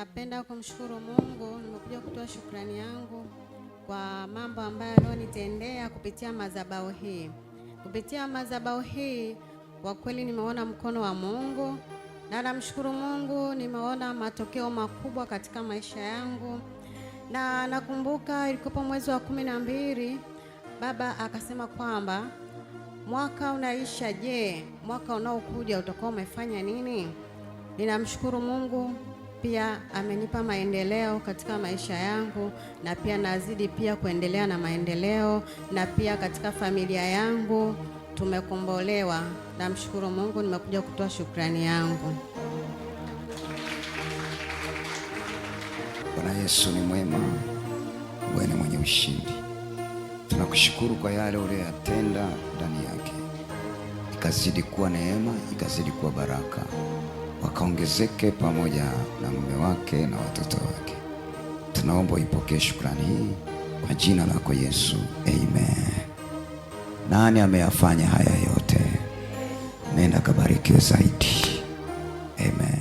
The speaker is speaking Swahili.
Napenda kumshukuru Mungu, nimekuja kutoa shukrani yangu kwa mambo ambayo alionitendea kupitia madhabahu hii. Kupitia madhabahu hii kwa kweli nimeona mkono wa Mungu na namshukuru Mungu, nimeona matokeo makubwa katika maisha yangu. Na nakumbuka ilikuwa mwezi wa 12 baba akasema kwamba mwaka unaisha, je, mwaka unaokuja utakuwa umefanya nini? Ninamshukuru Mungu, pia amenipa maendeleo katika maisha yangu na pia nazidi pia kuendelea na maendeleo, na pia katika familia yangu tumekombolewa. Namshukuru Mungu, nimekuja kutoa shukrani yangu. Bwana Yesu ni mwema, wewe ni mwenye ushindi. Tunakushukuru kwa yale uliyotenda ndani yake, ikazidi kuwa neema, ikazidi kuwa baraka, wakaongezeke pamoja na mume wake na watoto wake. Tunaomba uipokee shukrani hii kwa jina lako Yesu, amen. Nani ameyafanya haya yote? Nenda kabarikiwe zaidi, amen.